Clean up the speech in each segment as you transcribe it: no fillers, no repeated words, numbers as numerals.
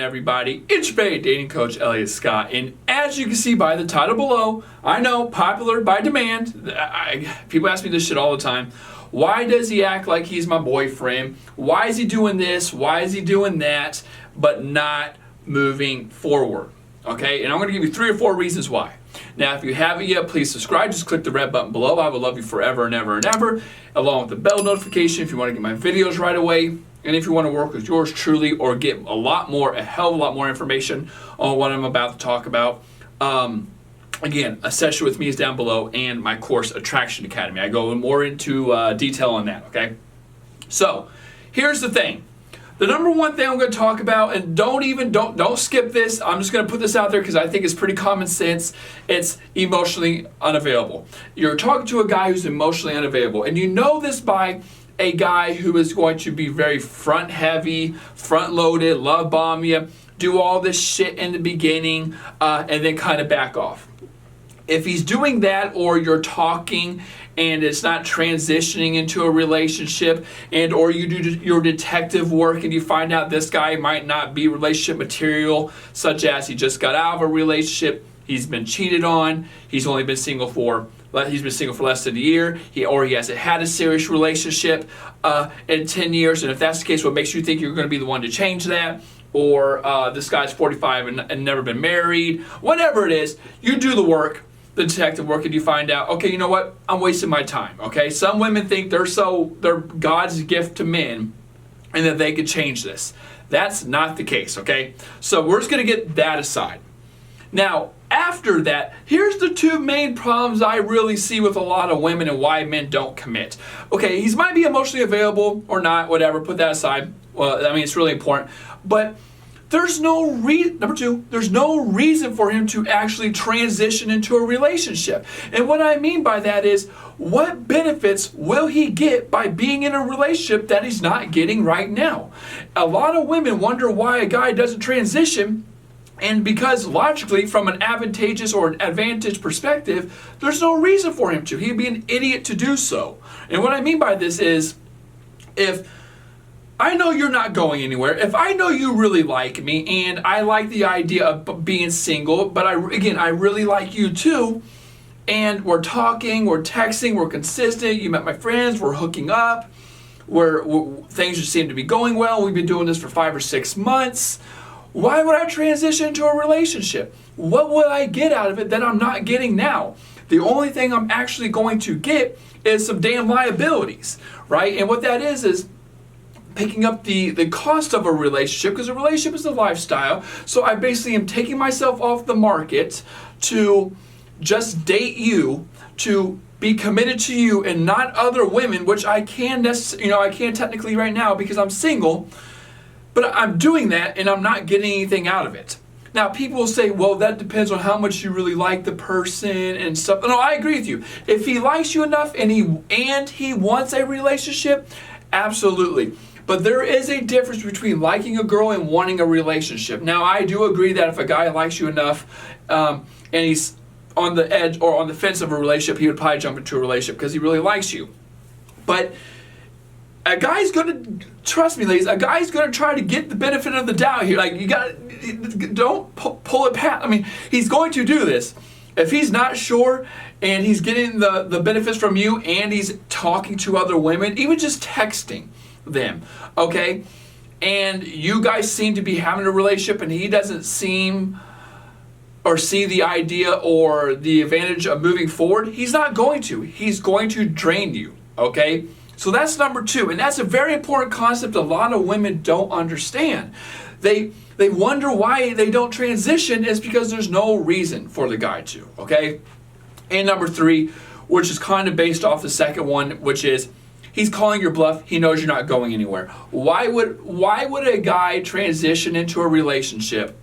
everybody? It's your favorite dating coach, Elliot Scott, and as you can see by the title below, I know, popular by demand, people ask me this shit all the time. Why does he act like he's my boyfriend? Why is he doing this? Why is he doing that, but not moving forward? Okay, and I'm going to give you 3 or 4 reasons why. Now, if you haven't yet, please subscribe. Just click the red button below. I will love you forever and ever and ever, along with the bell notification if you want to get my videos right away. And if you want to work with yours truly or get a hell of a lot more information on what I'm about to talk about, again, a session with me is down below, and my course, Attraction Academy. I go more into detail on that, okay? So, here's the thing. The number one thing I'm going to talk about, and don't skip this. I'm just going to put this out there because I think it's pretty common sense. It's emotionally unavailable. You're talking to a guy who's emotionally unavailable, and you know this by a guy who is going to be very front heavy, front loaded, love bomb you, do all this shit in the beginning, and then kind of back off. If he's doing that, or you're talking and it's not transitioning into a relationship, and or you do your detective work and you find out this guy might not be relationship material, such as he just got out of a relationship, he's been cheated on, he's been single for less than a year, he hasn't had a serious relationship in 10 years, and if that's the case, what makes you think you're going to be the one to change that? Or this guy's 45 and never been married, whatever it is, you do the work, the detective work, and you find out, okay, you know what, I'm wasting my time, okay? Some women think they're God's gift to men and that they could change this. That's not the case, okay? So we're just going to get that aside. Now, after that, here's the 2 main problems I really see with a lot of women and why men don't commit. Okay, he might be emotionally available or not, whatever, put that aside. Well, I mean, it's really important. But there's no number 2, there's no reason for him to actually transition into a relationship. And what I mean by that is, what benefits will he get by being in a relationship that he's not getting right now? A lot of women wonder why a guy doesn't transition, and because logically, from an advantageous or an advantage perspective, there's no reason for him to. He'd be an idiot to do so. And what I mean by this is, if I know you're not going anywhere, if I know you really like me, and I like the idea of being single, but I really like you too, and we're talking, we're texting, we're consistent, you met my friends, we're hooking up, things just seem to be going well, we've been doing this for 5 or 6 months, why would I transition into a relationship? What would I get out of it that I'm not getting now? The only thing I'm actually going to get is some damn liabilities, right? And what that is picking up the cost of a relationship, because a relationship is a lifestyle. So I basically am taking myself off the market to just date you, to be committed to you and not other women, which I can technically right now because I'm single, but I'm doing that and I'm not getting anything out of it. Now, people will say, well, that depends on how much you really like the person and stuff. No, I agree with you. If he likes you enough and he wants a relationship, absolutely. But there is a difference between liking a girl and wanting a relationship. Now, I do agree that if a guy likes you enough and he's on the edge or on the fence of a relationship, he would probably jump into a relationship because he really likes you. But a guy's going to, trust me, ladies, a guy's going to try to get the benefit of the doubt here. Like, don't pull it past. I mean, he's going to do this. If he's not sure and he's getting the benefits from you and he's talking to other women, even just texting them, okay, and you guys seem to be having a relationship and he doesn't seem or see the idea or the advantage of moving forward, he's not going to. He's going to drain you, okay? So that's number 2, and that's a very important concept a lot of women don't understand. They wonder why they don't transition is because there's no reason for the guy to, okay? And number 3, which is kind of based off the second one, which is he's calling your bluff. He knows you're not going anywhere. Why would a guy transition into a relationship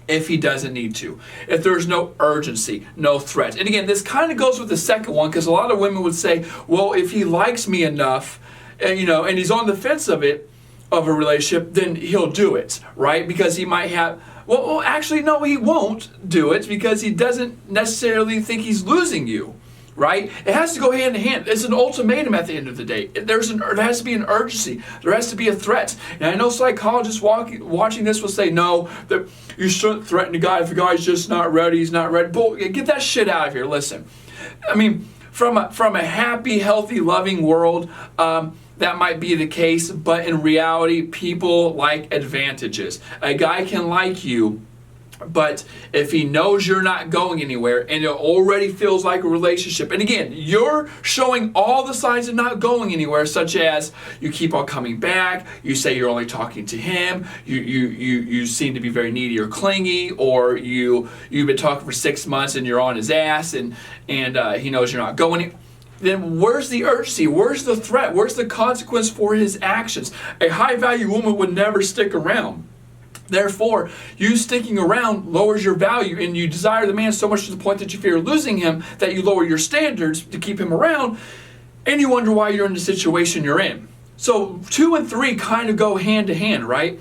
if he doesn't need to? If there's no urgency, no threat. And again, this kind of goes with the second one, because a lot of women would say, well, if he likes me enough, and he's on the fence of a relationship, then he'll do it, right? Because he might have, well, actually, no, he won't do it because he doesn't necessarily think he's losing you, right? It has to go hand in hand. It's an ultimatum at the end of the day. There has to be an urgency. There has to be a threat. And I know psychologists watching this will say, no, that you shouldn't threaten a guy if a guy's just not ready, he's not ready. But get that shit out of here. Listen, I mean, from a happy, healthy, loving world, that might be the case, but in reality, people like advantages. A guy can like you, but if he knows you're not going anywhere and it already feels like a relationship, and again, you're showing all the signs of not going anywhere, such as you keep on coming back, you say you're only talking to him, you seem to be very needy or clingy, or you've been talking for 6 months and you're on his ass and he knows you're not going anywhere. Then where's the urgency? Where's the threat? Where's the consequence for his actions? A high-value woman would never stick around. Therefore, you sticking around lowers your value, and you desire the man so much to the point that you fear losing him that you lower your standards to keep him around, and you wonder why you're in the situation you're in. So 2 and 3 kind of go hand to hand, right?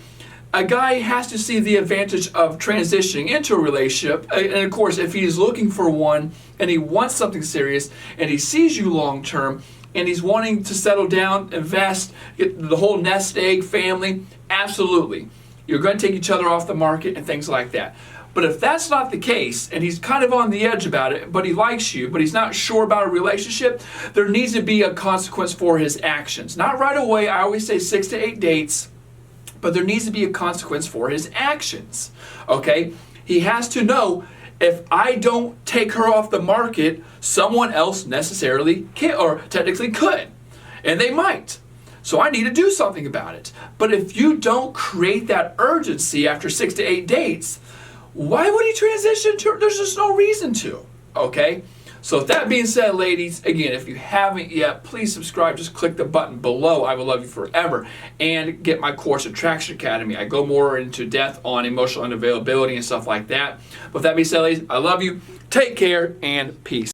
A guy has to see the advantage of transitioning into a relationship, and of course, if he's looking for one and he wants something serious and he sees you long term and he's wanting to settle down, invest, get the whole nest egg family, absolutely. You're going to take each other off the market and things like that. But if that's not the case, and he's kind of on the edge about it, but he likes you, but he's not sure about a relationship, there needs to be a consequence for his actions. Not right away, I always say 6 to 8 dates, but there needs to be a consequence for his actions, okay? He has to know, if I don't take her off the market, someone else necessarily can, or technically could, and they might. So I need to do something about it. But if you don't create that urgency after 6 to 8 dates, why would he transition to her? There's just no reason to, okay? So with that being said, ladies, again, if you haven't yet, please subscribe. Just click the button below. I will love you forever. And get my course, Attraction Academy. I go more into depth on emotional unavailability and stuff like that. With that being said, ladies, I love you. Take care and peace.